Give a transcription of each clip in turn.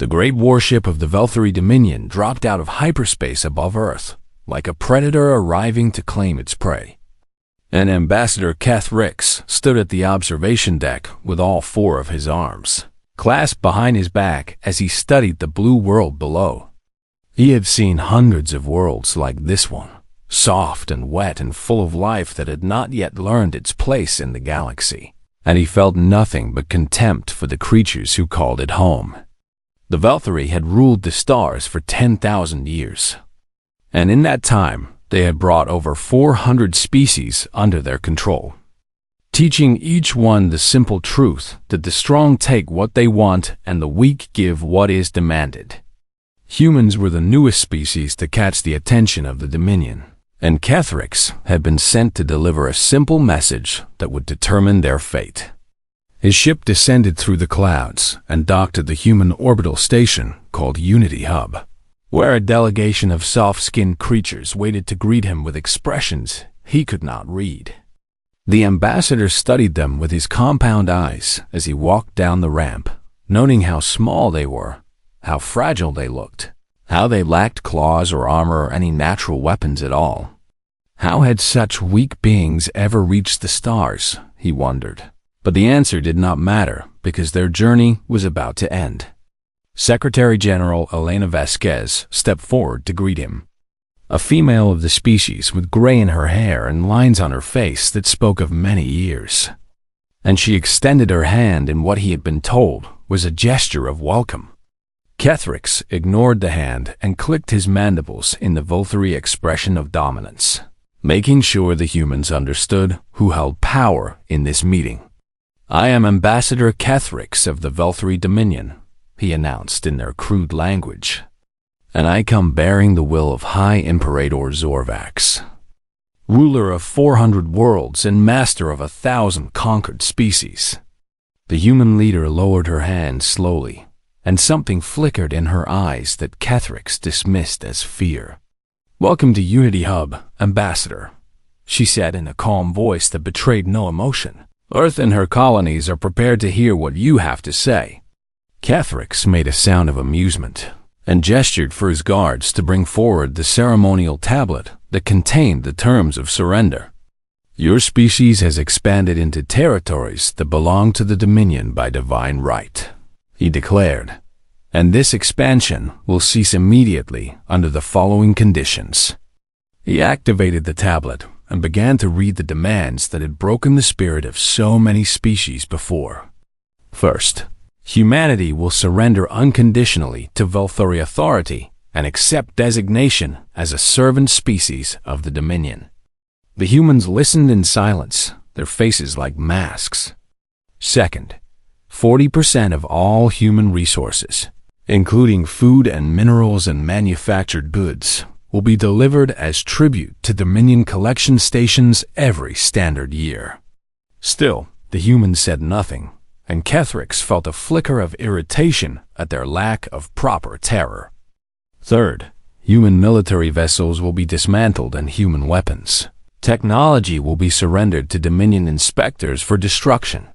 The great warship of the Velthari Dominion dropped out of hyperspace above Earth, like a predator arriving to claim its prey. And Ambassador Kethrix stood at the observation deck with all four of his arms clasped behind his back as he studied the blue world below. He had seen hundreds of worlds like this one, soft and wet and full of life that had not yet learned its place in the galaxy, and he felt nothing but contempt for the creatures who called it home. The Velthari had ruled the stars for 10,000 years, and in that time they had brought over 400 species under their control, teaching each one the simple truth that the strong take what they want and the weak give what is demanded. Humans were the newest species to catch the attention of the Dominion, and Kethrix had been sent to deliver a simple message that would determine their fate. His ship descended through the clouds and docked at the human orbital station called Unity Hub, where a delegation of soft-skinned creatures waited to greet him with expressions he could not read. The ambassador studied them with his compound eyes as he walked down the ramp, noting how small they were, how fragile they looked, how they lacked claws or armor or any natural weapons at all. How had such weak beings ever reached the stars, he wondered. But the answer did not matter because their journey was about to end. Secretary General Elena Vasquez stepped forward to greet him. A female of the species with gray in her hair and lines on her face that spoke of many years. And she extended her hand in what he had been told was a gesture of welcome. Kethrix ignored the hand and clicked his mandibles in the Velthari expression of dominance, making sure the humans understood who held power in this meeting. "I am Ambassador Kethrix of the Velthari Dominion," he announced in their crude language, "and I come bearing the will of High Imperator Zorvax, ruler of 400 worlds and master of 1,000 conquered species." The human leader lowered her hand slowly, and something flickered in her eyes that Kethrix dismissed as fear. "Welcome to Unity Hub, Ambassador," she said in a calm voice that betrayed no emotion. "Earth and her colonies are prepared to hear what you have to say." Kethrix made a sound of amusement and gestured for his guards to bring forward the ceremonial tablet that contained the terms of surrender. "Your species has expanded into territories that belong to the Dominion by divine right," he declared, "and this expansion will cease immediately under the following conditions." He activated the tablet and began to read the demands that had broken the spirit of so many species before. First, humanity will surrender unconditionally to Velthari authority and accept designation as a servant species of the Dominion. The humans listened in silence, their faces like masks. Second, 40% of all human resources, including food and minerals and manufactured goods, will be delivered as tribute to Dominion collection stations every standard year. Still, the humans said nothing, and Kethrix felt a flicker of irritation at their lack of proper terror. Third, human military vessels will be dismantled and human weapons. Technology will be surrendered to Dominion inspectors for destruction.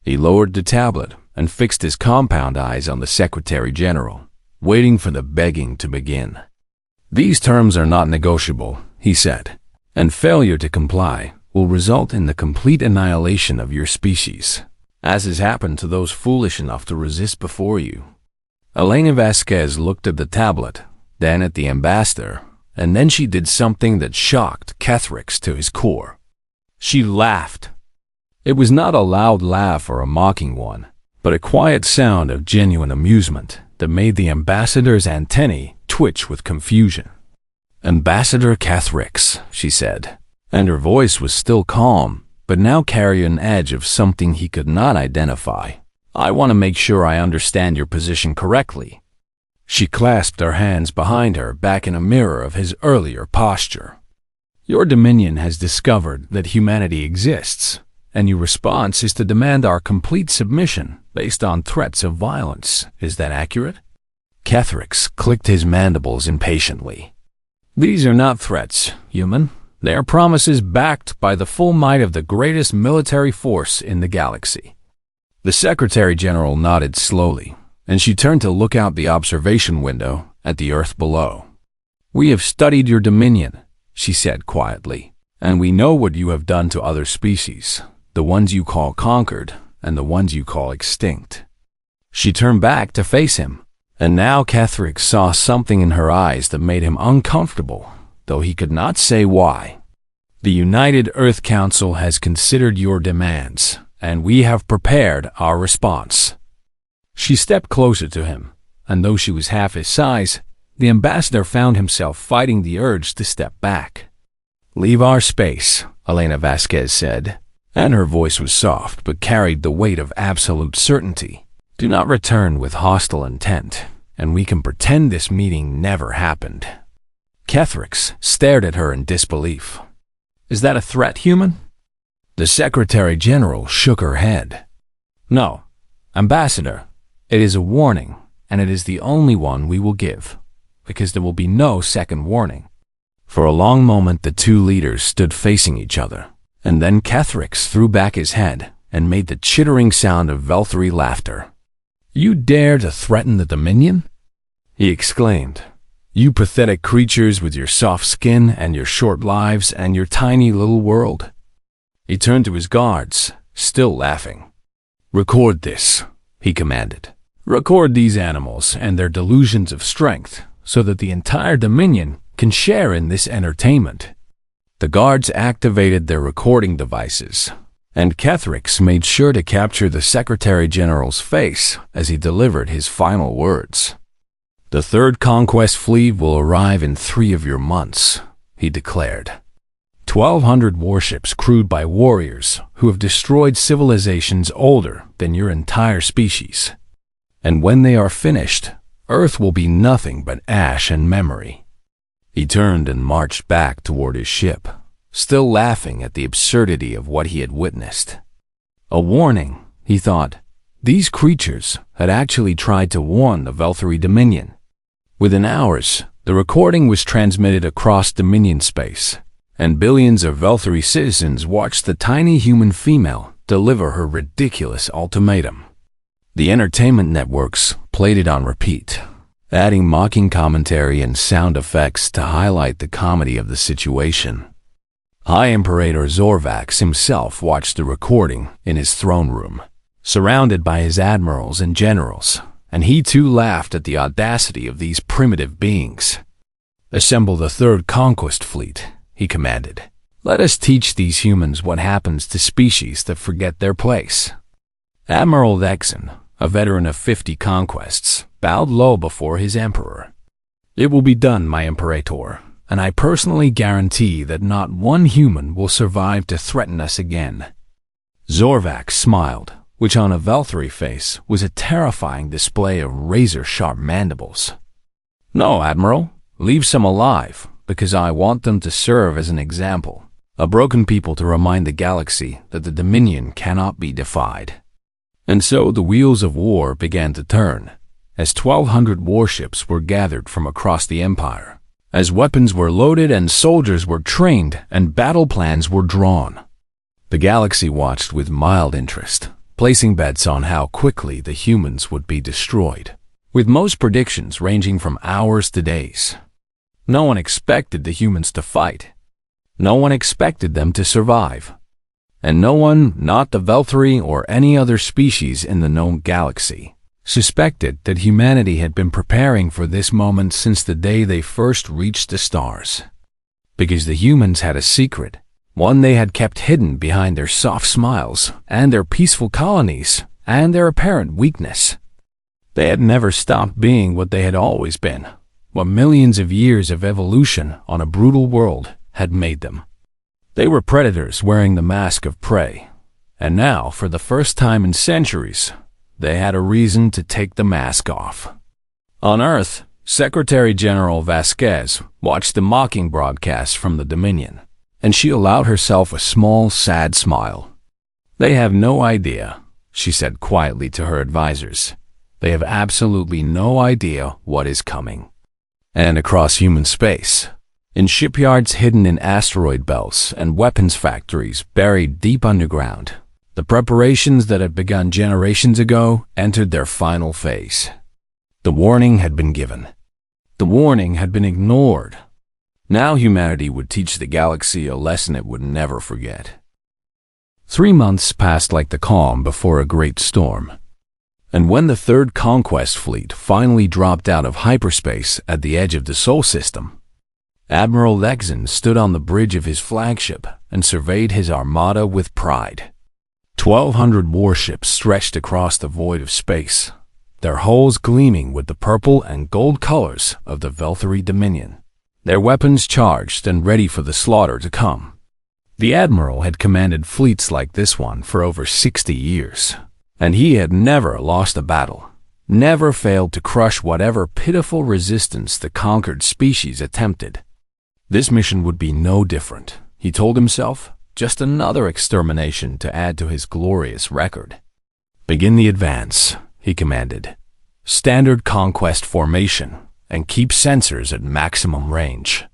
He lowered the tablet and fixed his compound eyes on the Secretary General, waiting for the begging to begin. "These terms are not negotiable," he said, "and failure to comply will result in the complete annihilation of your species, as has happened to those foolish enough to resist before you." Elena Vasquez looked at the tablet, then at the ambassador, and then she did something that shocked Kethrix to his core. She laughed. It was not a loud laugh or a mocking one, but a quiet sound of genuine amusement that made the ambassador's antennae twitch with confusion. "Ambassador Kethrix," she said, and her voice was still calm, but now carried an edge of something he could not identify. "I want to make sure I understand your position correctly." She clasped her hands behind her back in a mirror of his earlier posture. "Your Dominion has discovered that humanity exists, and your response is to demand our complete submission based on threats of violence. Is that accurate?" Kethrix clicked his mandibles impatiently. "These are not threats, human. They are promises backed by the full might of the greatest military force in the galaxy." The Secretary General nodded slowly, and she turned to look out the observation window at the Earth below. "We have studied your dominion," she said quietly, "and we know what you have done to other species, the ones you call conquered and the ones you call extinct." She turned back to face him, and now Ketherick saw something in her eyes that made him uncomfortable, though he could not say why. "The United Earth Council has considered your demands, and we have prepared our response." She stepped closer to him, and though she was half his size, the ambassador found himself fighting the urge to step back. "Leave our space," Elena Vasquez said, and her voice was soft but carried the weight of absolute certainty. "Do not return with hostile intent, and we can pretend this meeting never happened." Ketherick stared at her in disbelief. "Is that a threat, human?" The Secretary General shook her head. "No, Ambassador, it is a warning, and it is the only one we will give, because there will be no second warning." For a long moment the two leaders stood facing each other, and then Ketherick threw back his head and made the chittering sound of Velthory laughter. "You dare to threaten the Dominion?" he exclaimed. "You pathetic creatures with your soft skin and your short lives and your tiny little world." He turned to his guards, still laughing. "Record this," he commanded. "Record these animals and their delusions of strength so that the entire Dominion can share in this entertainment." The guards activated their recording devices, and Ketherick made sure to capture the Secretary General's face as he delivered his final words. "The third conquest fleet will arrive in 3 of your months," he declared. 1,200 warships crewed by warriors who have destroyed civilizations older than your entire species. And when they are finished, Earth will be nothing but ash and memory. He turned and marched back toward his ship, still laughing at the absurdity of what he had witnessed. A warning, he thought. These creatures had actually tried to warn the Velthory Dominion. Within hours, the recording was transmitted across Dominion space, and billions of Velthory citizens watched the tiny human female deliver her ridiculous ultimatum. The entertainment networks played it on repeat, adding mocking commentary and sound effects to highlight the comedy of the situation. High Imperator Zorvax himself watched the recording in his throne room, surrounded by his admirals and generals, and he too laughed at the audacity of these primitive beings. "Assemble the third conquest fleet," he commanded. "Let us teach these humans what happens to species that forget their place." Admiral Vexen, a veteran of 50 conquests, bowed low before his emperor. "It will be done, my Imperator, and I personally guarantee that not one human will survive to threaten us again." Zorvax smiled, which on a Velthory face was a terrifying display of razor-sharp mandibles. "No, Admiral, leave some alive, because I want them to serve as an example, a broken people to remind the galaxy that the Dominion cannot be defied." And so the wheels of war began to turn, as 1,200 warships were gathered from across the Empire, as weapons were loaded and soldiers were trained and battle plans were drawn. The galaxy watched with mild interest, placing bets on how quickly the humans would be destroyed, with most predictions ranging from hours to days. No one expected the humans to fight. No one expected them to survive. And no one, not the Velthory or any other species in the known galaxy, suspected that humanity had been preparing for this moment since the day they first reached the stars. Because the humans had a secret, one they had kept hidden behind their soft smiles and their peaceful colonies and their apparent weakness. They had never stopped being what they had always been, what millions of years of evolution on a brutal world had made them. They were predators wearing the mask of prey, and now, for the first time in centuries, they had a reason to take the mask off. On Earth, Secretary General Vasquez watched the mocking broadcast from the Dominion, and she allowed herself a small, sad smile. "They have no idea," she said quietly to her advisors. "They have absolutely no idea what is coming." And across human space, in shipyards hidden in asteroid belts and weapons factories buried deep underground, The preparations that had begun generations ago entered their final phase. The warning had been given. The warning had been ignored. Now humanity would teach the galaxy a lesson it would never forget. 3 months passed like the calm before a great storm. And when the third conquest fleet finally dropped out of hyperspace at the edge of the Sol system, Admiral Lexan stood on the bridge of his flagship and surveyed his armada with pride. 1,200 warships stretched across the void of space, their hulls gleaming with the purple and gold colors of the Velthari Dominion, their weapons charged and ready for the slaughter to come. The Admiral had commanded fleets like this one for over 60 years, and he had never lost a battle, never failed to crush whatever pitiful resistance the conquered species attempted. This mission would be no different, he told himself, just another extermination to add to his glorious record. Begin the advance, he commanded. Standard conquest formation, and keep sensors at maximum range.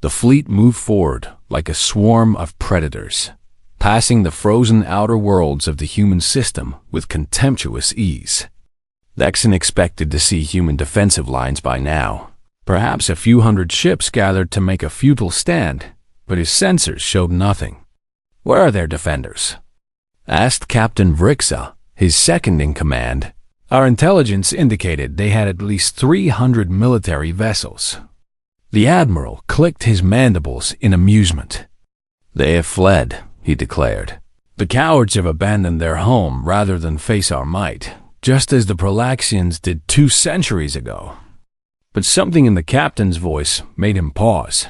The fleet moved forward like a swarm of predators, passing the frozen outer worlds of the human system with contemptuous ease. Lexan expected to see human defensive lines by now, perhaps a few hundred ships gathered to make a futile stand, but his sensors showed nothing. "Where are their defenders?" asked Captain Vrixa, his second-in-command. "Our intelligence indicated they had at least 300 military vessels." The Admiral clicked his mandibles in amusement. "They have fled," he declared. "The cowards have abandoned their home rather than face our might, just as the Prolaxians did 2 centuries ago." But something in the captain's voice made him pause.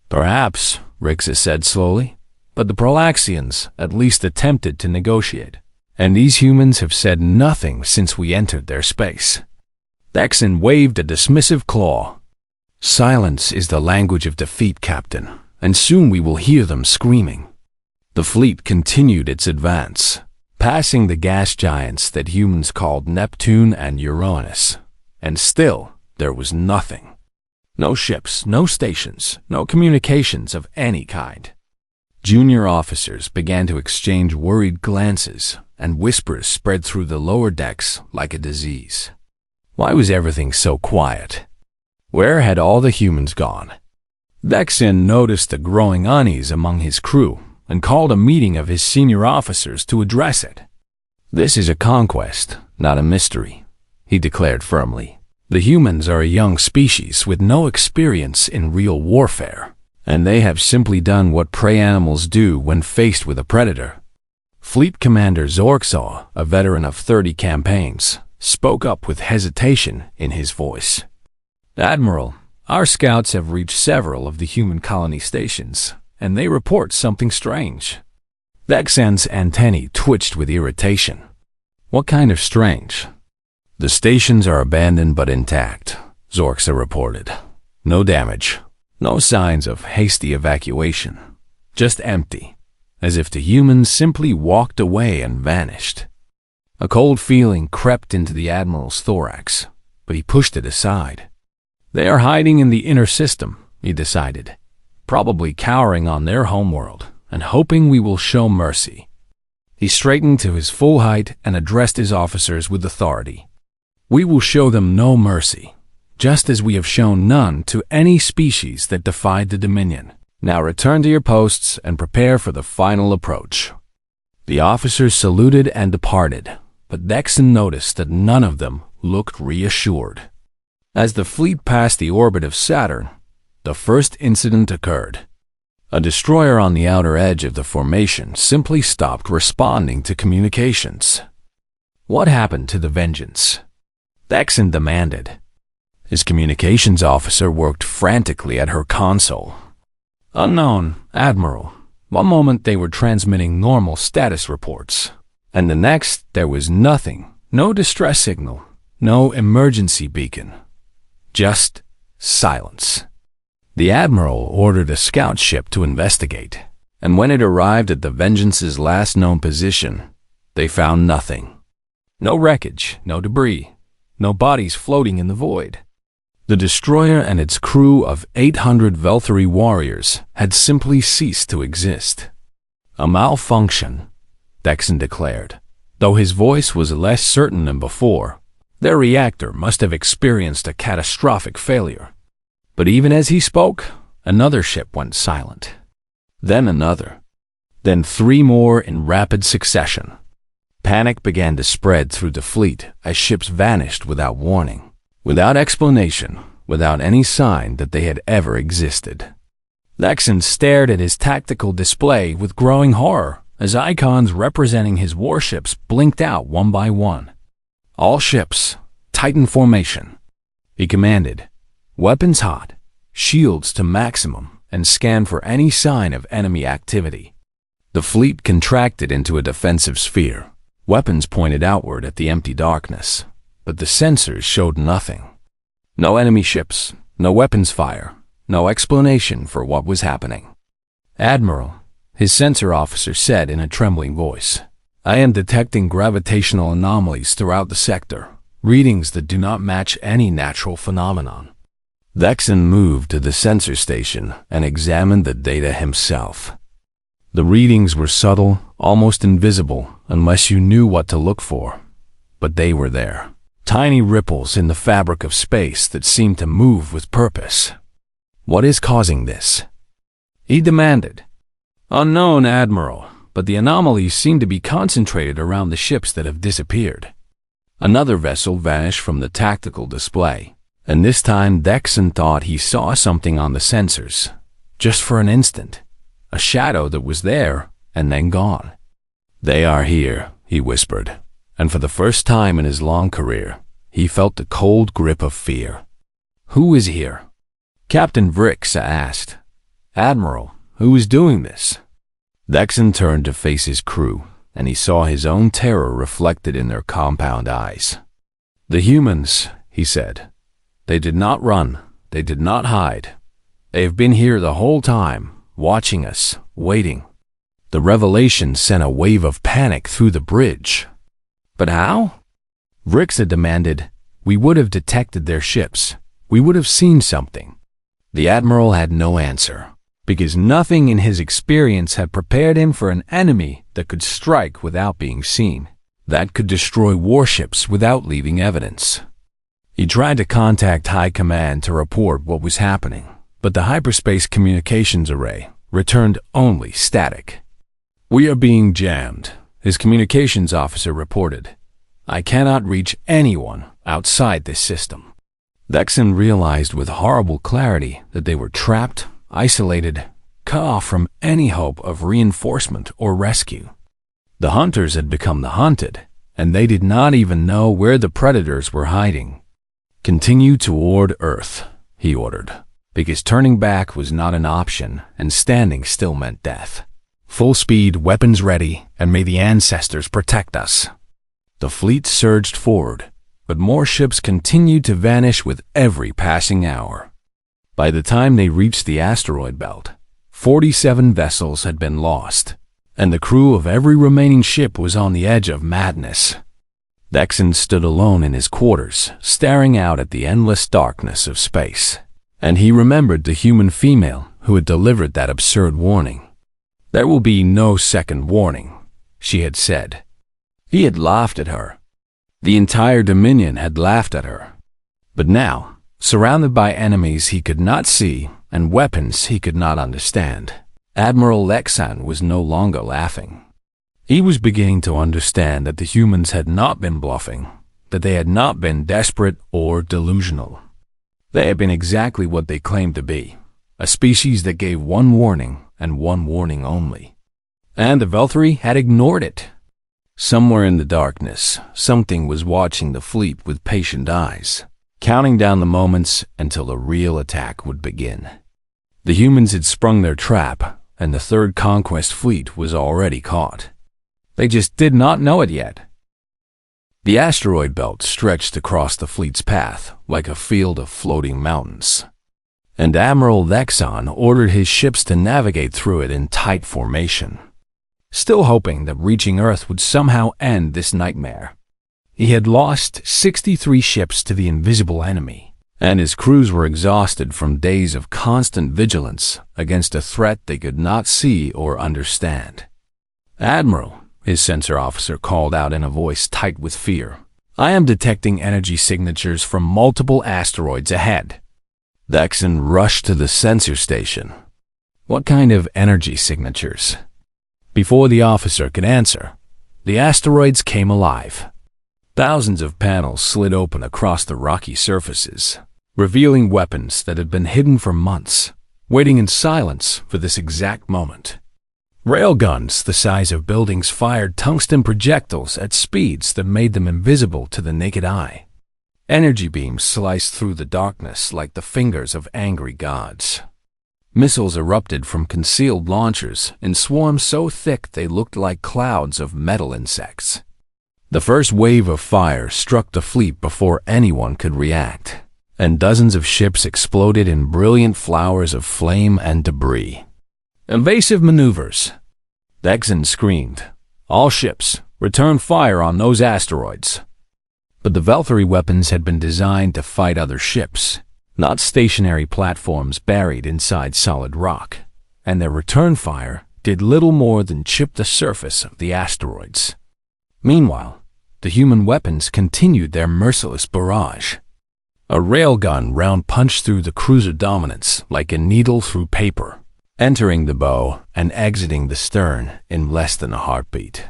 "Perhaps," Rixa said slowly, "but the Prolaxians at least attempted to negotiate, and these humans have said nothing since we entered their space." Lexan waved a dismissive claw. "Silence is the language of defeat, Captain, and soon we will hear them screaming." The fleet continued its advance, passing the gas giants that humans called Neptune and Uranus, and still there was nothing. No ships, no stations, no communications of any kind. Junior officers began to exchange worried glances, and whispers spread through the lower decks like a disease. Why was everything so quiet? Where had all the humans gone? Lexan noticed the growing unease among his crew and called a meeting of his senior officers to address it. "This is a conquest, not a mystery," he declared firmly. "The humans are a young species with no experience in real warfare, and they have simply done what prey animals do when faced with a predator." Fleet Commander Zorksaw, a veteran of 30 campaigns, spoke up with hesitation in his voice. "Admiral, our scouts have reached several of the human colony stations, and they report something strange." Lexan's antennae twitched with irritation. "What kind of strange?" "The stations are abandoned but intact," Zorksa reported. "No damage. No signs of hasty evacuation. Just empty, as if the humans simply walked away and vanished." A cold feeling crept into the Admiral's thorax, but he pushed it aside. "They are hiding in the inner system," he decided, "probably cowering on their homeworld and hoping we will show mercy." He straightened to his full height and addressed his officers with authority. "We will show them no mercy, just as we have shown none to any species that defied the Dominion. Now return to your posts and prepare for the final approach." The officers saluted and departed, but Lexan noticed that none of them looked reassured. As the fleet passed the orbit of Saturn, the first incident occurred. A destroyer on the outer edge of the formation simply stopped responding to communications. What happened to the Vengeance? Lexan demanded. His communications officer worked frantically at her console. "Unknown, Admiral. One moment they were transmitting normal status reports, and the next there was nothing, no distress signal, no emergency beacon. Just silence." The Admiral ordered a scout ship to investigate, and when it arrived at the Vengeance's last known position, they found nothing. No wreckage, no debris, no bodies floating in the void. The destroyer and its crew of 800 Velthari warriors had simply ceased to exist. A malfunction, Dexon declared, though his voice was less certain than before. Their reactor must have experienced a catastrophic failure. But even as he spoke, another ship went silent. Then another. Then 3 more in rapid succession. Panic began to spread through the fleet as ships vanished without warning, without explanation, without any sign that they had ever existed. Dexon stared at his tactical display with growing horror as icons representing his warships blinked out one by one. All ships, Titan formation. He commanded, weapons hot, shields to maximum, and scan for any sign of enemy activity. The fleet contracted into a defensive sphere, weapons pointed outward at the empty darkness, but the sensors showed nothing. No enemy ships, no weapons fire, no explanation for what was happening. "Admiral," his sensor officer said in a trembling voice, "I am detecting gravitational anomalies throughout the sector, readings that do not match any natural phenomenon." Dexon moved to the sensor station and examined the data himself. The readings were subtle, almost invisible, unless you knew what to look for. But they were there. Tiny ripples in the fabric of space that seemed to move with purpose. "What is causing this?" he demanded. "Unknown, Admiral, but the anomalies seem to be concentrated around the ships that have disappeared." Another vessel vanished from the tactical display, and this time Dexon thought he saw something on the sensors, just for an instant. A shadow that was there and then gone. "They are here," he whispered, and for the first time in his long career, he felt the cold grip of fear. "Who is here?" Captain Vrix asked. "Admiral, who is doing this?" Dexon turned to face his crew, and he saw his own terror reflected in their compound eyes. "The humans," he said. "They did not run. They did not hide. They have been here the whole time, watching us, waiting." The revelation sent a wave of panic through the bridge. "But how?" Vrix demanded. "We would have detected their ships. We would have seen something." The Admiral had no answer, because nothing in his experience had prepared him for an enemy that could strike without being seen, that could destroy warships without leaving evidence. He tried to contact High Command to report what was happening, but the hyperspace communications array returned only static. "We are being jammed," his communications officer reported. "I cannot reach anyone outside this system." Dexon realized with horrible clarity that they were trapped, isolated, cut off from any hope of reinforcement or rescue. The hunters had become the hunted, and they did not even know where the predators were hiding. "Continue toward Earth," he ordered, because turning back was not an option and standing still meant death. "Full speed, weapons ready, and may the ancestors protect us." The fleet surged forward, but more ships continued to vanish with every passing hour. By the time they reached the asteroid belt, 47 vessels had been lost, and the crew of every remaining ship was on the edge of madness. Dexon stood alone in his quarters, staring out at the endless darkness of space, and he remembered the human female who had delivered that absurd warning. "There will be no second warning," she had said. He had laughed at her. The entire Dominion had laughed at her. But now, surrounded by enemies he could not see and weapons he could not understand, Admiral Dexon was no longer laughing. He was beginning to understand that the humans had not been bluffing, that they had not been desperate or delusional. They had been exactly what they claimed to be, a species that gave one warning and one warning only. And the Valkyrie had ignored it. Somewhere in the darkness, something was watching the fleet with patient eyes, counting down the moments until the real attack would begin. The humans had sprung their trap, and the Third Conquest fleet was already caught. They just did not know it yet. The asteroid belt stretched across the fleet's path like a field of floating mountains, and Admiral Dexon ordered his ships to navigate through it in tight formation, still hoping that reaching Earth would somehow end this nightmare. He had lost 63 ships to the invisible enemy, and his crews were exhausted from days of constant vigilance against a threat they could not see or understand. "Admiral," his sensor officer called out in a voice tight with fear. "I am detecting energy signatures from multiple asteroids ahead." Dexon rushed to the sensor station. "What kind of energy signatures?" Before the officer could answer, the asteroids came alive. Thousands of panels slid open across the rocky surfaces, revealing weapons that had been hidden for months, waiting in silence for this exact moment. Railguns the size of buildings fired tungsten projectiles at speeds that made them invisible to the naked eye. Energy beams sliced through the darkness like the fingers of angry gods. Missiles erupted from concealed launchers in swarms so thick they looked like clouds of metal insects. The first wave of fire struck the fleet before anyone could react, and dozens of ships exploded in brilliant flowers of flame and debris. "Invasive maneuvers!" Dexon screamed. "All ships, return fire on those asteroids." But the Valkyrie weapons had been designed to fight other ships, not stationary platforms buried inside solid rock, and their return fire did little more than chip the surface of the asteroids. Meanwhile, the human weapons continued their merciless barrage. A railgun round punched through the cruiser dominance like a needle through paper, entering the bow and exiting the stern in less than a heartbeat.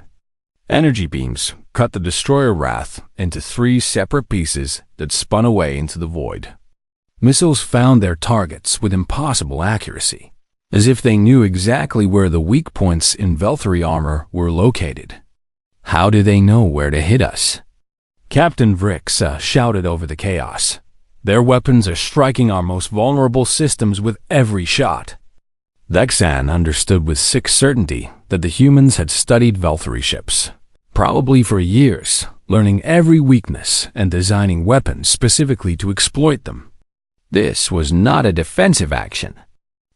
Energy beams cut the destroyer Wrath into 3 separate pieces that spun away into the void. Missiles found their targets with impossible accuracy, as if they knew exactly where the weak points in Valkyrie armor were located. "How do they know where to hit us?" Captain Vrix shouted over the chaos. "Their weapons are striking our most vulnerable systems with every shot." Dexon understood with sick certainty that the humans had studied Valkyrie ships, probably for years, learning every weakness and designing weapons specifically to exploit them. This was not a defensive action.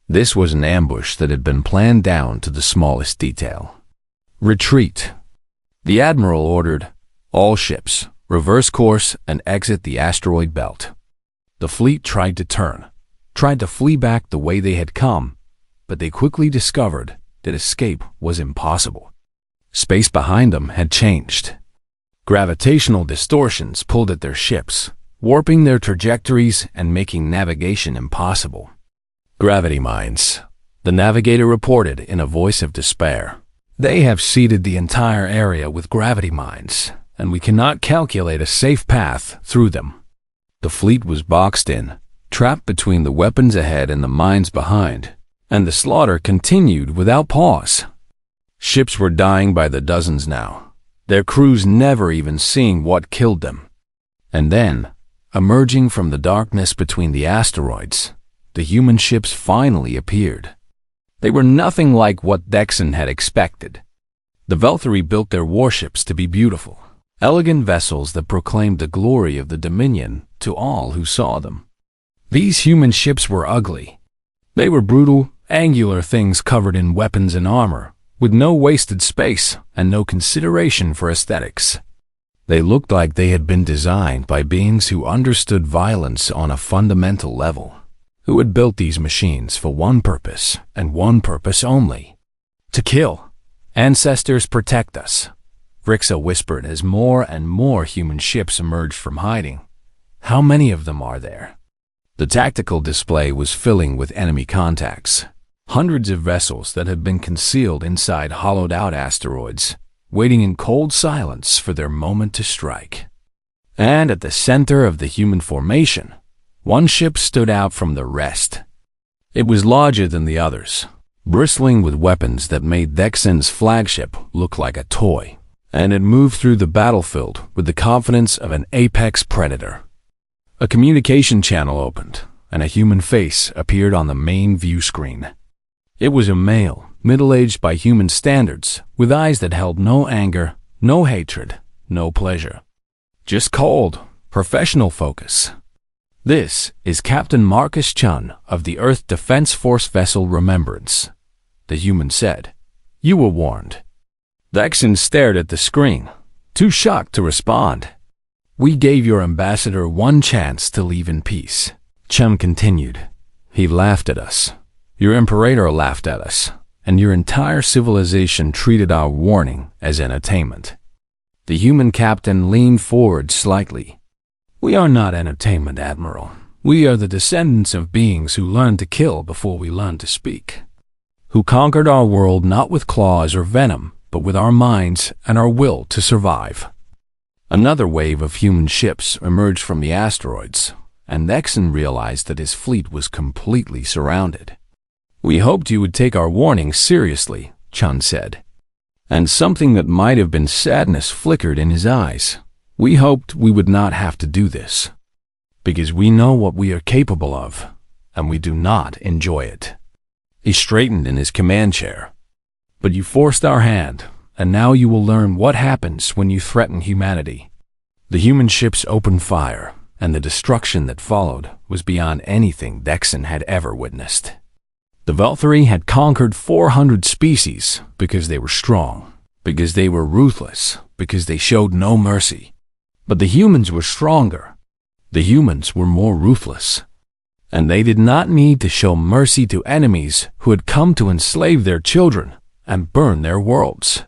This was an ambush that had been planned down to the smallest detail. "Retreat." The Admiral ordered, "All ships, reverse course and exit the asteroid belt." The fleet tried to turn, tried to flee back the way they had come, but they quickly discovered that escape was impossible. Space behind them had changed. Gravitational distortions pulled at their ships, warping their trajectories and making navigation impossible. "Gravity mines," the navigator reported in a voice of despair. "They have seeded the entire area with gravity mines, and we cannot calculate a safe path through them." The fleet was boxed in, trapped between the weapons ahead and the mines behind, and the slaughter continued without pause. Ships were dying by the dozens now, their crews never even seeing what killed them. And then, emerging from the darkness between the asteroids, the human ships finally appeared. They were nothing like what Dexon had expected. The Valkyrie built their warships to be beautiful, elegant vessels that proclaimed the glory of the Dominion to all who saw them. These human ships were ugly. They were brutal, angular things covered in weapons and armor, with no wasted space and no consideration for aesthetics. They looked like they had been designed by beings who understood violence on a fundamental level, who had built these machines for one purpose and one purpose only: to kill. "Ancestors, protect us," Vrixa whispered as more and more human ships emerged from hiding. "How many of them are there?" The tactical display was filling with enemy contacts. Hundreds of vessels that had been concealed inside hollowed-out asteroids, waiting in cold silence for their moment to strike. And at the center of the human formation, one ship stood out from the rest. It was larger than the others, bristling with weapons that made Dexon's flagship look like a toy, and it moved through the battlefield with the confidence of an apex predator. A communication channel opened, and a human face appeared on the main view screen. It was a male, middle-aged by human standards, with eyes that held no anger, no hatred, no pleasure. Just cold, professional focus. "This is Captain Marcus Chun of the Earth Defense Force vessel Remembrance," the human said. "You were warned." Dexon stared at the screen, too shocked to respond. "We gave your ambassador one chance to leave in peace," Chun continued. "He laughed at us. Your Imperator laughed at us, and your entire civilization treated our warning as entertainment. The human captain leaned forward slightly. We are not entertainment, Admiral. We are the descendants of beings who learned to kill before we learned to speak, who conquered our world not with claws or venom, but with our minds and our will to survive. Another wave of human ships emerged from the asteroids, and Nexon realized that his fleet was completely surrounded. We hoped you would take our warning seriously, Chun said. And something that might have been sadness flickered in his eyes. We hoped we would not have to do this, because we know what we are capable of, and we do not enjoy it. He straightened in his command chair. But you forced our hand, and now you will learn what happens when you threaten humanity. The human ships opened fire, and the destruction that followed was beyond anything Dexon had ever witnessed. The Valkyrie had conquered 400 species because they were strong, because they were ruthless, because they showed no mercy. But the humans were stronger. The humans were more ruthless. And they did not need to show mercy to enemies who had come to enslave their children and burn their worlds.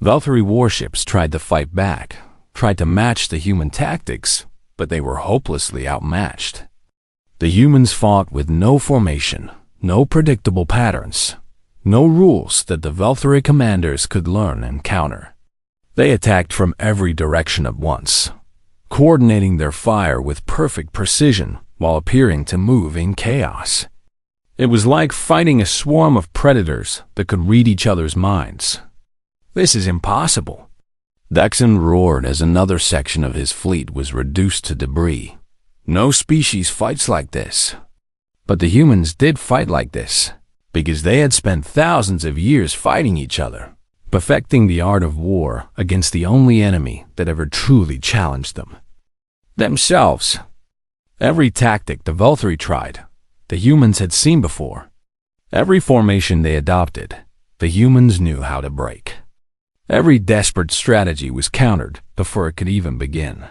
Valkyrie warships tried to fight back, tried to match the human tactics, but they were hopelessly outmatched. The humans fought with no formation, no predictable patterns, no rules that the Valkyrie commanders could learn and counter. They attacked from every direction at once, coordinating their fire with perfect precision while appearing to move in chaos. It was like fighting a swarm of predators that could read each other's minds. This is impossible. Dexon roared as another section of his fleet was reduced to debris. No species fights like this. But the humans did fight like this, because they had spent thousands of years fighting each other, perfecting the art of war against the only enemy that ever truly challenged them. Themselves. Every tactic the Valkyrie tried, the humans had seen before. Every formation they adopted, the humans knew how to break. Every desperate strategy was countered before it could even begin.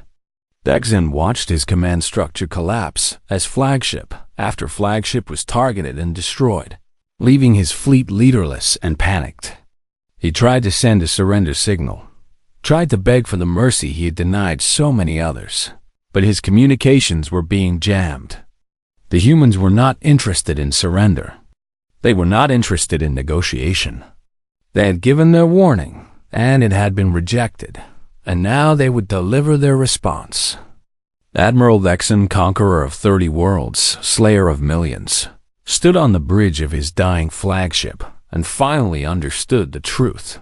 Dexon watched his command structure collapse as flagship after flagship was targeted and destroyed, leaving his fleet leaderless and panicked. He tried to send a surrender signal, tried to beg for the mercy he had denied so many others, but his communications were being jammed. The humans were not interested in surrender. They were not interested in negotiation. They had given their warning, and it had been rejected, and now they would deliver their response. Admiral Dexon, conqueror of 30 worlds, slayer of millions, stood on the bridge of his dying flagship and finally understood the truth.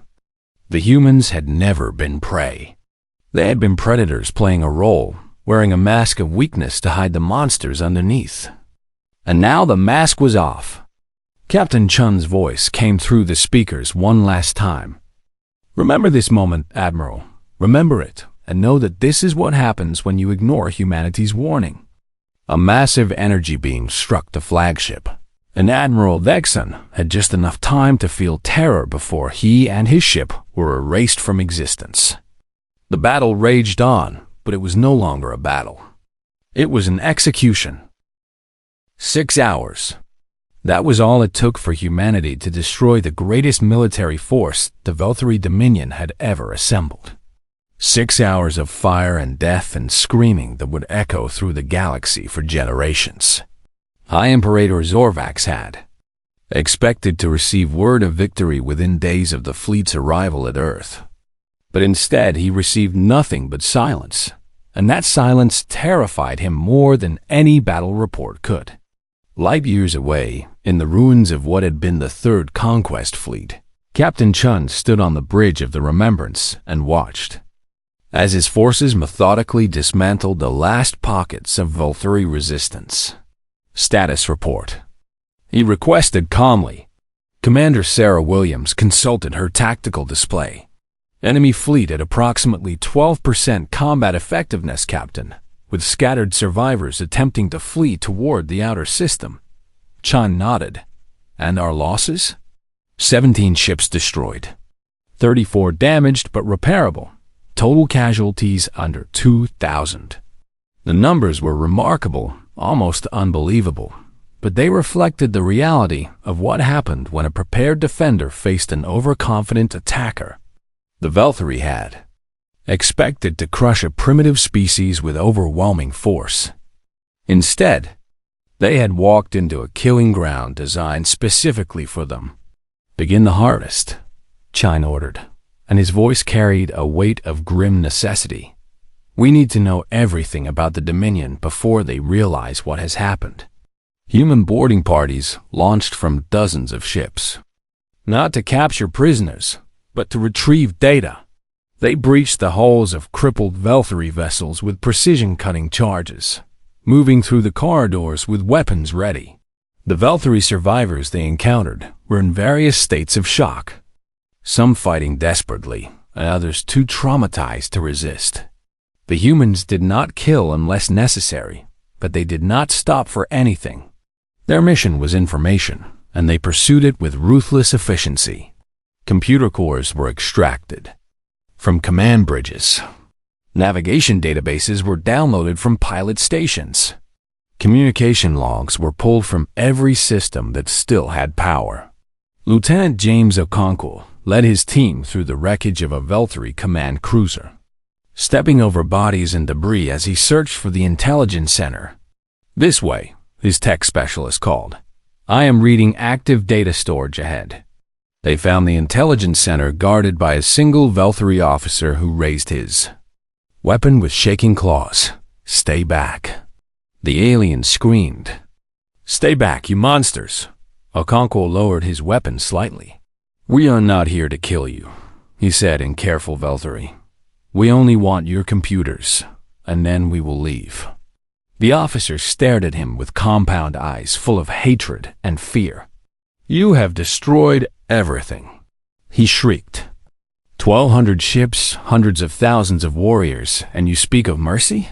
The humans had never been prey. They had been predators playing a role, wearing a mask of weakness to hide the monsters underneath. And now the mask was off. Captain Chun's voice came through the speakers one last time. Remember this moment, Admiral. Remember it, and know that this is what happens when you ignore humanity's warning. A massive energy beam struck the flagship, and Admiral Dexon had just enough time to feel terror before he and his ship were erased from existence. The battle raged on, but it was no longer a battle. It was an execution. 6 hours. That was all it took for humanity to destroy the greatest military force the Valkyrie Dominion had ever assembled. 6 hours of fire and death and screaming that would echo through the galaxy for generations. High Imperator Zorvax had expected to receive word of victory within days of the fleet's arrival at Earth. But instead he received nothing but silence, and that silence terrified him more than any battle report could. Light years away, in the ruins of what had been the Third Conquest Fleet, Captain Chun stood on the bridge of the Remembrance and watched as his forces methodically dismantled the last pockets of Valkyrie resistance. Status report. He requested calmly. Commander Sarah Williams consulted her tactical display. Enemy fleet at approximately 12% combat effectiveness, Captain, with scattered survivors attempting to flee toward the outer system. Chun nodded. And our losses? 17 ships destroyed. 34 damaged but repairable. Total casualties under 2,000. The numbers were remarkable, almost unbelievable, but they reflected the reality of what happened when a prepared defender faced an overconfident attacker. The Velthari had expected to crush a primitive species with overwhelming force. Instead, they had walked into a killing ground designed specifically for them. "Begin the harvest," Chine ordered, and his voice carried a weight of grim necessity. "We need to know everything about the Dominion before they realize what has happened." Human boarding parties launched from dozens of ships, not to capture prisoners, but to retrieve data. They breached the hulls of crippled Velthari vessels with precision-cutting charges, moving through the corridors with weapons ready. The Velthari survivors they encountered were in various states of shock, some fighting desperately, and others too traumatized to resist. The humans did not kill unless necessary, but they did not stop for anything. Their mission was information, and they pursued it with ruthless efficiency. Computer cores were extracted from command bridges. Navigation databases were downloaded from pilot stations. Communication logs were pulled from every system that still had power. Lieutenant James Okonkwo led his team through the wreckage of a Velthari command cruiser, stepping over bodies and debris as he searched for the intelligence center. "This way," his tech specialist called. "I am reading active data storage ahead." They found the intelligence center guarded by a single Velthari officer who raised his weapon with shaking claws. "Stay back." The alien screamed. "Stay back, you monsters!" Okonkwo lowered his weapon slightly. "We are not here to kill you," he said in careful Velthari. "We only want your computers, and then we will leave." The officer stared at him with compound eyes full of hatred and fear. "You have destroyed everything," he shrieked. 1,200 ships, hundreds of thousands of warriors, and you speak of mercy?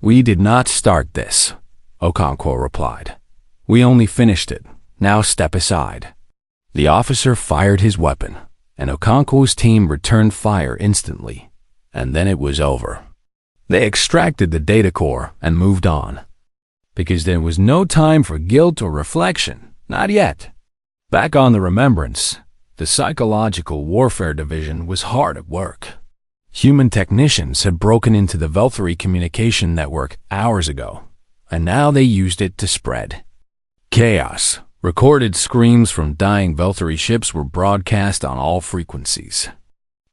"We did not start this," Okonkwo replied. "We only finished it. Now step aside." The officer fired his weapon, and Okonkwo's team returned fire instantly, and then it was over. They extracted the data core and moved on, because there was no time for guilt or reflection, not yet. Back on the Remembrance, the Psychological Warfare Division was hard at work. Human technicians had broken into the Velthari communication network hours ago, and now they used it to spread chaos. Recorded screams from dying Velthari ships were broadcast on all frequencies,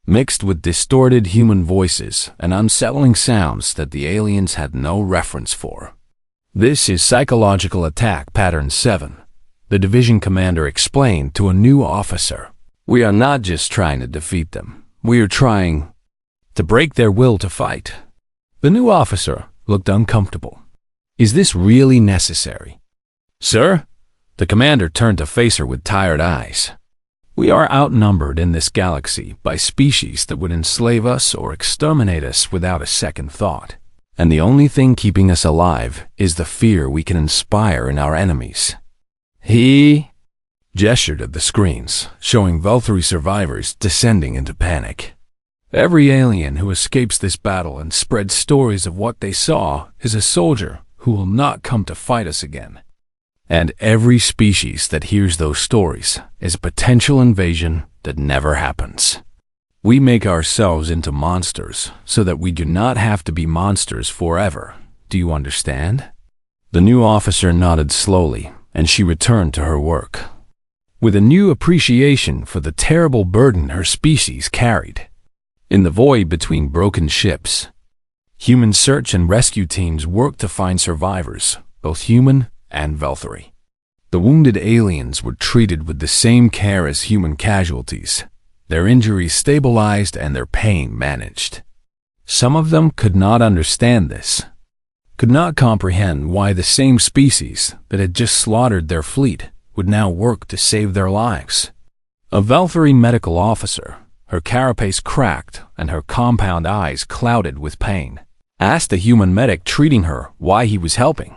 mixed with distorted human voices and unsettling sounds that the aliens had no reference for. "This is Psychological Attack Pattern 7, the division commander explained to a new officer. "We are not just trying to defeat them. We are trying to break their will to fight." The new officer looked uncomfortable. "Is this really necessary?" "Sir?" The commander turned to face her with tired eyes. "We are outnumbered in this galaxy by species that would enslave us or exterminate us without a second thought. And the only thing keeping us alive is the fear we can inspire in our enemies." He gestured at the screens, showing Velthari survivors descending into panic. "Every alien who escapes this battle and spreads stories of what they saw is a soldier who will not come to fight us again. And every species that hears those stories is a potential invasion that never happens. We make ourselves into monsters so that we do not have to be monsters forever. Do you understand?" The new officer nodded slowly, and she returned to her work, with a new appreciation for the terrible burden her species carried. In the void between broken ships, human search and rescue teams worked to find survivors, both human and Velthari. The wounded aliens were treated with the same care as human casualties, their injuries stabilized and their pain managed. Some of them could not understand this, could not comprehend why the same species that had just slaughtered their fleet would now work to save their lives. A Velthari medical officer, her carapace cracked and her compound eyes clouded with pain, asked the human medic treating her why he was helping.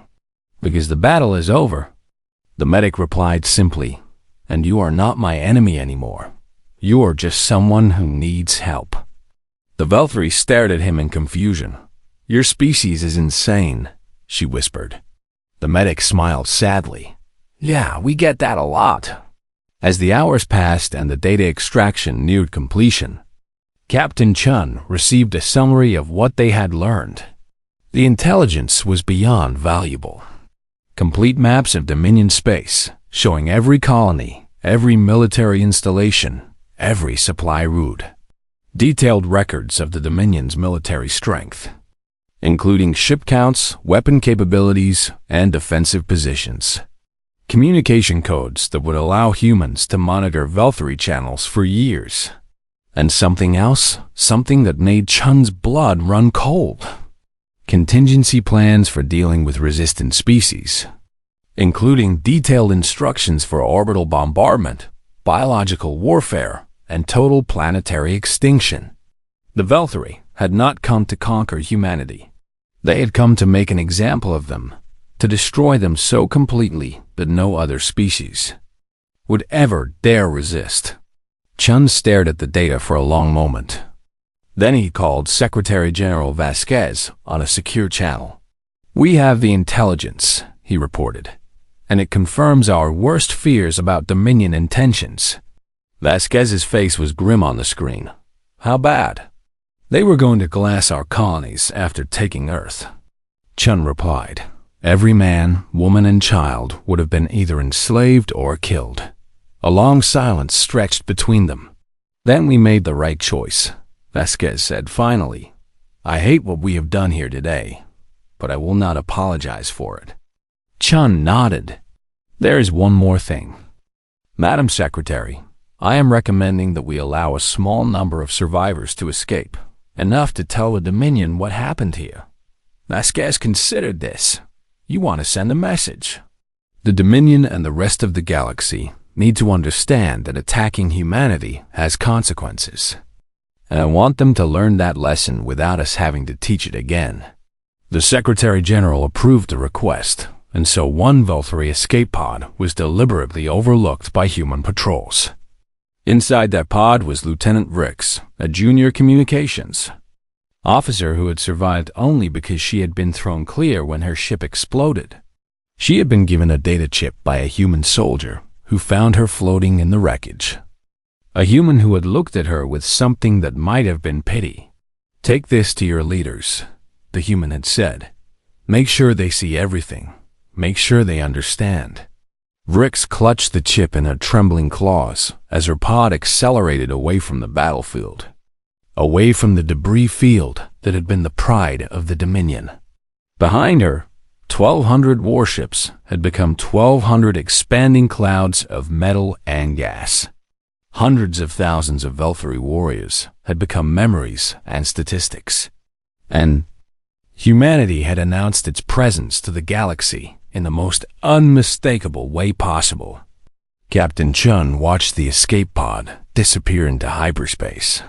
"Because the battle is over." The medic replied simply, "And you are not my enemy anymore. You are just someone who needs help." The Velthari stared at him in confusion. "Your species is insane," she whispered. The medic smiled sadly. Yeah, we get that a lot. As the hours passed and the data extraction neared completion, Captain Chun received a summary of what they had learned. The intelligence was beyond valuable. Complete maps of Dominion space, showing every colony, every military installation, every supply route. Detailed records of the Dominion's military strength, including ship counts, weapon capabilities, and defensive positions. Communication codes that would allow humans to monitor Velthory channels for years. And something else, something that made Chun's blood run cold. Contingency plans for dealing with resistant species, including detailed instructions for orbital bombardment, biological warfare, and total planetary extinction. The Velthory had not come to conquer humanity. They had come to make an example of them, to destroy them so completely that no other species would ever dare resist. Chun stared at the data for a long moment. Then he called Secretary General Vasquez on a secure channel. "We have the intelligence," he reported, "and it confirms our worst fears about Dominion intentions." Vasquez's face was grim on the screen. "How bad?" "They were going to glass our colonies after taking Earth," Chun replied. "Every man, woman, and child would have been either enslaved or killed." A long silence stretched between them. "Then we made the right choice," Vasquez said finally. "I hate what we have done here today, but I will not apologize for it." Chun nodded. "There is one more thing. Madam Secretary, I am recommending that we allow a small number of survivors to escape, enough to tell the Dominion what happened here." Vasquez considered this. "You want to send a message. The Dominion and the rest of the galaxy need to understand that attacking humanity has consequences. And I want them to learn that lesson without us having to teach it again." The Secretary General approved the request, and so one Velthory escape pod was deliberately overlooked by human patrols. Inside that pod was Lieutenant Rix, a junior communications officer who had survived only because she had been thrown clear when her ship exploded. She had been given a data chip by a human soldier who found her floating in the wreckage. A human who had looked at her with something that might have been pity. "Take this to your leaders," the human had said. "Make sure they see everything. Make sure they understand." Rix clutched the chip in her trembling claws as her pod accelerated away from the battlefield, away from the debris field that had been the pride of the Dominion. Behind her, 1,200 warships had become 1,200 expanding clouds of metal and gas. Hundreds of thousands of Velthory warriors had become memories and statistics. And humanity had announced its presence to the galaxy in the most unmistakable way possible. Captain Chun watched the escape pod disappear into hyperspace.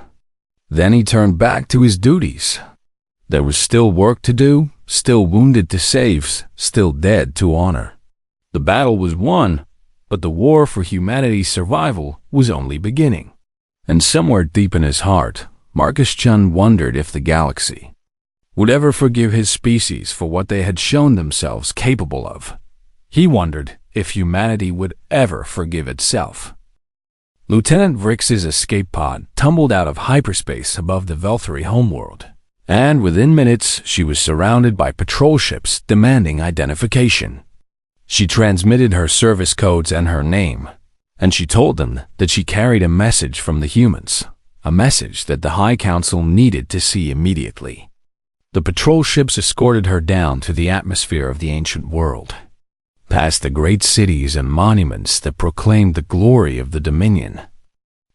Then he turned back to his duties. There was still work to do, still wounded to save, still dead to honor. The battle was won, but the war for humanity's survival was only beginning. And somewhere deep in his heart, Marcus Chun wondered if the galaxy would ever forgive his species for what they had shown themselves capable of. He wondered if humanity would ever forgive itself. Lieutenant Rix's escape pod tumbled out of hyperspace above the Velthory homeworld, and within minutes she was surrounded by patrol ships demanding identification. She transmitted her service codes and her name, and she told them that she carried a message from the humans, a message that the High Council needed to see immediately. The patrol ships escorted her down to the atmosphere of the ancient world, past the great cities and monuments that proclaimed the glory of the Dominion.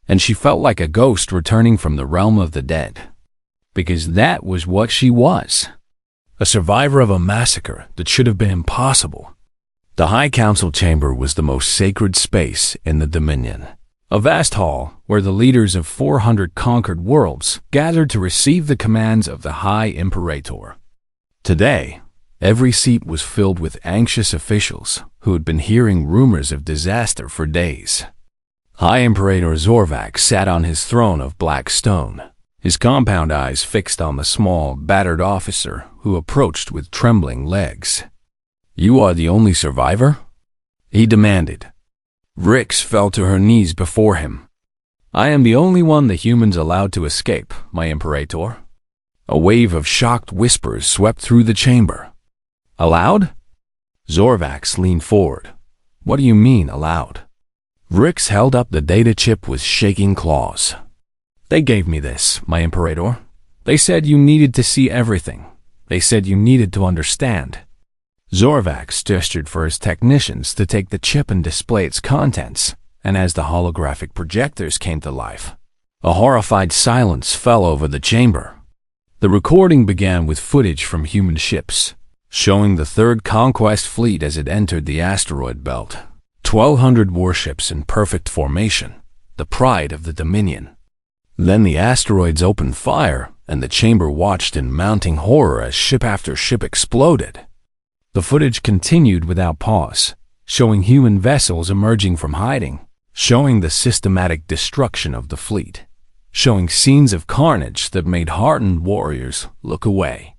And she felt like a ghost returning from the realm of the dead, because that was what she was, a survivor of a massacre that should have been impossible. The High Council chamber was the most sacred space in the Dominion, a vast hall where the leaders of 400 conquered worlds gathered to receive the commands of the High Imperator. Today, every seat was filled with anxious officials who had been hearing rumors of disaster for days. High Imperator Zorvac sat on his throne of black stone, his compound eyes fixed on the small, battered officer who approached with trembling legs. "You are the only survivor?" he demanded. Rix fell to her knees before him. I am the only one the humans allowed to escape, my Imperator. A wave of shocked whispers swept through the chamber. Allowed? Zorvax leaned forward. What do you mean, allowed? Rix held up the data chip with shaking claws. They gave me this, my Imperator. They said you needed to see everything. They said you needed to understand. Zorvax gestured for his technicians to take the chip and display its contents, and as the holographic projectors came to life, a horrified silence fell over the chamber. The recording began with footage from human ships, showing the Third Conquest Fleet as it entered the asteroid belt. 1,200 warships in perfect formation, the pride of the Dominion. Then the asteroids opened fire, and the chamber watched in mounting horror as ship after ship exploded. The footage continued without pause, showing human vessels emerging from hiding, showing the systematic destruction of the fleet, showing scenes of carnage that made hardened warriors look away.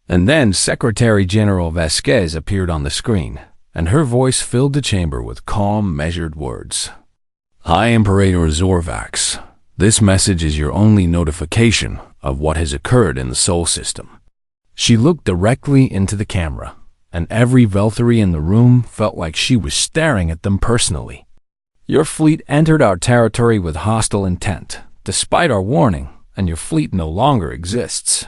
And then Secretary General Vasquez appeared on the screen, and her voice filled the chamber with calm, measured words. High Imperator Zorvax, this message is your only notification of what has occurred in the Sol system. She looked directly into the camera, and every Velthary in the room felt like she was staring at them personally. Your fleet entered our territory with hostile intent, despite our warning, and your fleet no longer exists.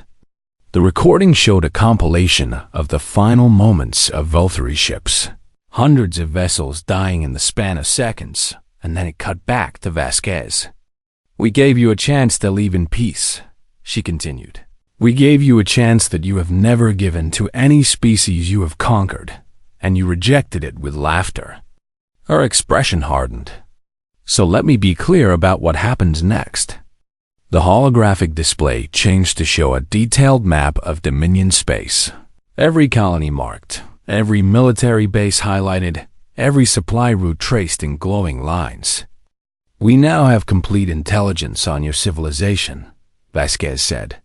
The recording showed a compilation of the final moments of Velthary ships, hundreds of vessels dying in the span of seconds, and then it cut back to Vasquez. We gave you a chance to leave in peace, she continued. We gave you a chance that you have never given to any species you have conquered, and you rejected it with laughter. Her expression hardened. So let me be clear about what happens next. The holographic display changed to show a detailed map of Dominion space. Every colony marked, every military base highlighted, every supply route traced in glowing lines. We now have complete intelligence on your civilization, Vasquez said.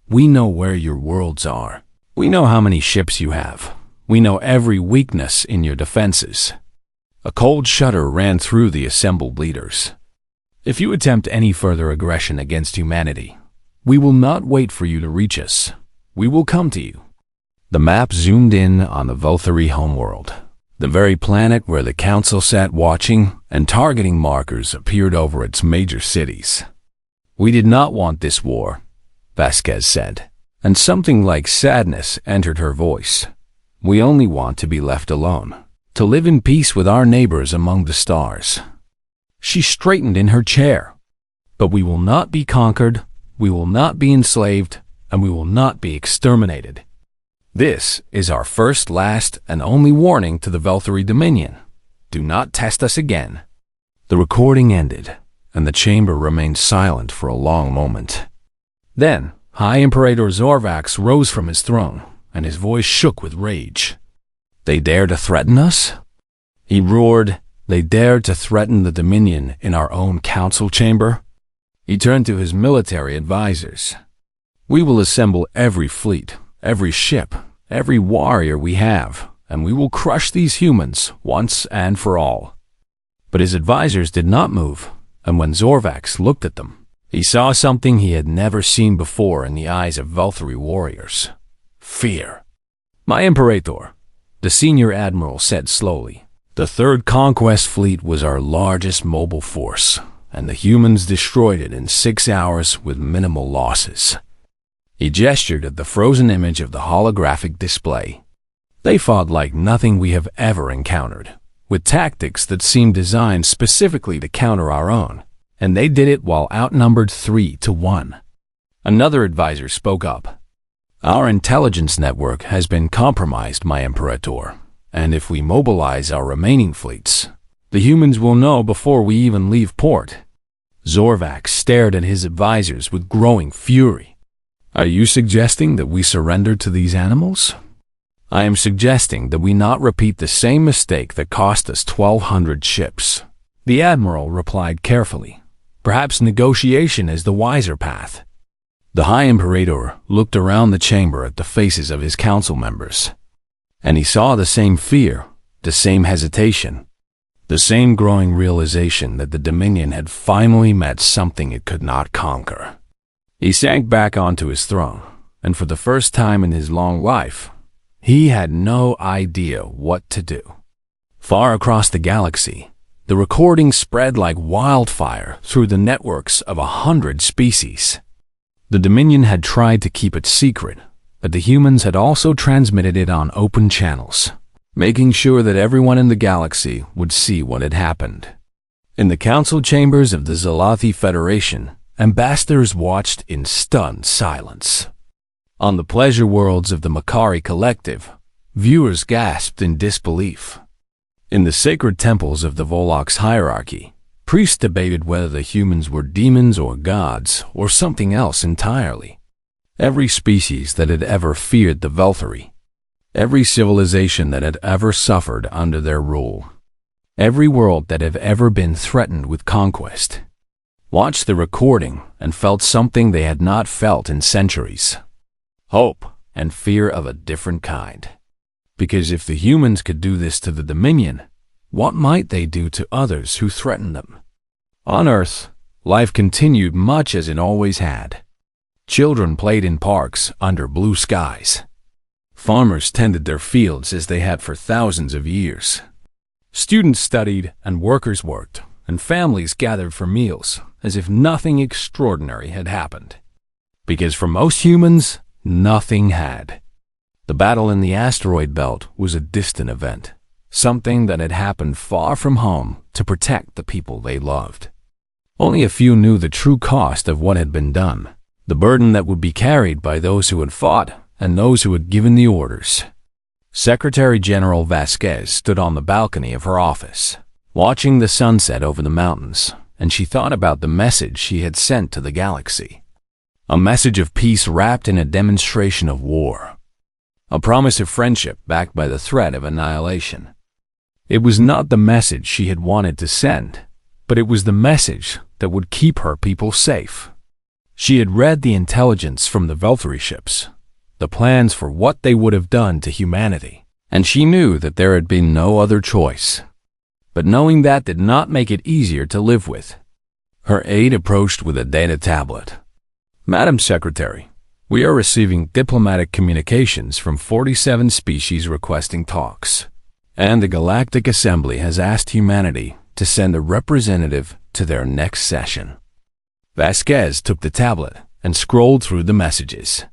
We know where your worlds are. We know how many ships you have. We know every weakness in your defenses. A cold shudder ran through the assembled leaders. If you attempt any further aggression against humanity, we will not wait for you to reach us. We will come to you. The map zoomed in on the Velthary homeworld, the very planet where the Council sat watching, and targeting markers appeared over its major cities. We did not want this war, Vasquez said, and something like sadness entered her voice. We only want to be left alone, to live in peace with our neighbors among the stars. She straightened in her chair. But we will not be conquered, we will not be enslaved, and we will not be exterminated. This is our first, last, and only warning to the Velthary Dominion. Do not test us again. The recording ended, and the chamber remained silent for a long moment. Then, High Imperator Zorvax rose from his throne, and his voice shook with rage. They dare to threaten us? He roared. They dared to threaten the Dominion in our own council chamber? He turned to his military advisors. We will assemble every fleet, every ship, every warrior we have, and we will crush these humans once and for all. But his advisors did not move, and when Zorvax looked at them, he saw something he had never seen before in the eyes of Velthary warriors. Fear. My Imperator, the senior admiral said slowly, the Third Conquest Fleet was our largest mobile force, and the humans destroyed it in 6 hours with minimal losses. He gestured at the frozen image of the holographic display. They fought like nothing we have ever encountered, with tactics that seemed designed specifically to counter our own, and they did it while outnumbered 3-1. Another advisor spoke up. Our intelligence network has been compromised, my Imperator, and if we mobilize our remaining fleets, the humans will know before we even leave port. Zorvax stared at his advisors with growing fury. Are you suggesting that we surrender to these animals? I am suggesting that we not repeat the same mistake that cost us 1,200 ships. The admiral replied carefully. Perhaps negotiation is the wiser path. The High Imperator looked around the chamber at the faces of his council members, and he saw the same fear, the same hesitation, The same growing realization that the Dominion had finally met something it could not conquer. He sank back onto his throne, and for the first time in his long life, he had no idea what to do. Far across the galaxy, the recording spread like wildfire through the networks of 100 species. The Dominion had tried to keep it secret, but the humans had also transmitted it on open channels, making sure that everyone in the galaxy would see what had happened. In the council chambers of the Zalathi Federation, ambassadors watched in stunned silence. On the pleasure worlds of the Makari Collective, viewers gasped in disbelief. In the sacred temples of the Volok's hierarchy, priests debated whether the humans were demons or gods or something else entirely. Every species that had ever feared the Velthari, every civilization that had ever suffered under their rule, every world that had ever been threatened with conquest, watched the recording and felt something they had not felt in centuries: hope and fear of a different kind. Because if the humans could do this to the Dominion, what might they do to others who threatened them? On Earth, life continued much as it always had. Children played in parks under blue skies. Farmers tended their fields as they had for thousands of years. Students studied and workers worked, and families gathered for meals as if nothing extraordinary had happened. Because for most humans, nothing had. The battle in the asteroid belt was a distant event, something that had happened far from home to protect the people they loved. Only a few knew the true cost of what had been done, the burden that would be carried by those who had fought and those who had given the orders. Secretary General Vasquez stood on the balcony of her office, watching the sunset over the mountains, and she thought about the message she had sent to the galaxy. A message of peace wrapped in a demonstration of war. A promise of friendship backed by the threat of annihilation. It was not the message she had wanted to send, but it was the message that would keep her people safe. She had read the intelligence from the Velthari ships, the plans for what they would have done to humanity, and she knew that there had been no other choice. But knowing that did not make it easier to live with. Her aide approached with a data tablet. "Madam Secretary, we are receiving diplomatic communications from 47 species requesting talks, and the Galactic Assembly has asked humanity to send a representative to their next session." Vasquez took the tablet and scrolled through the messages.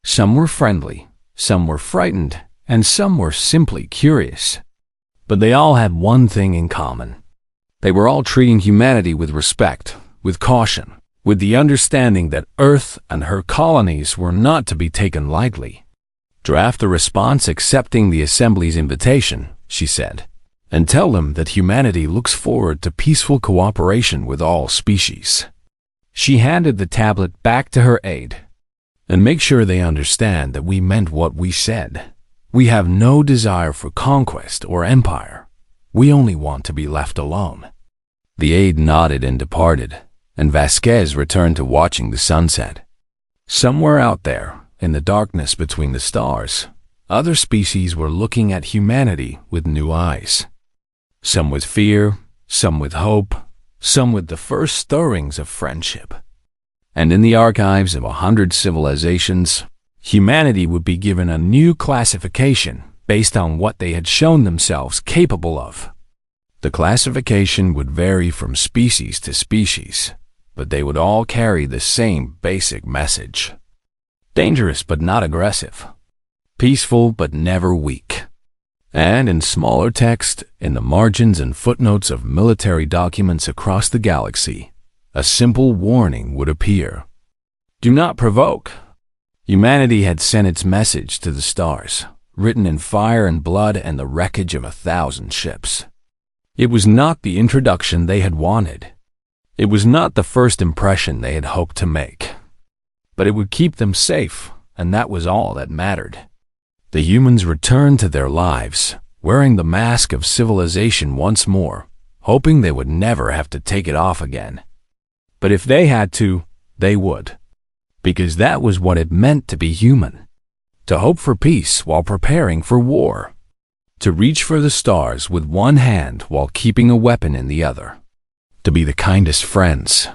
Some were friendly, some were frightened, and some were simply curious. But they all had one thing in common. They were all treating humanity with respect, with caution, with the understanding that Earth and her colonies were not to be taken lightly. "Draft a response accepting the Assembly's invitation," she said, "and tell them that humanity looks forward to peaceful cooperation with all species." She handed the tablet back to her aide. "And make sure they understand that we meant what we said. We have no desire for conquest or empire. We only want to be left alone." The aide nodded and departed, and Vasquez returned to watching the sunset. Somewhere out there, in the darkness between the stars, other species were looking at humanity with new eyes. Some with fear, some with hope, some with the first stirrings of friendship. And in the archives of 100 civilizations, humanity would be given a new classification based on what they had shown themselves capable of. The classification would vary from species to species, but they would all carry the same basic message. Dangerous but not aggressive. Peaceful but never weak. And in smaller text, in the margins and footnotes of military documents across the galaxy, a simple warning would appear. "Do not provoke." Humanity had sent its message to the stars, written in fire and blood and the wreckage of 1,000 ships. It was not the introduction they had wanted. It was not the first impression they had hoped to make. But it would keep them safe, and that was all that mattered. The humans returned to their lives, wearing the mask of civilization once more, hoping they would never have to take it off again. But if they had to, they would. Because that was what it meant to be human. To hope for peace while preparing for war. to reach for the stars with one hand while keeping a weapon in the other, to be the kindest friends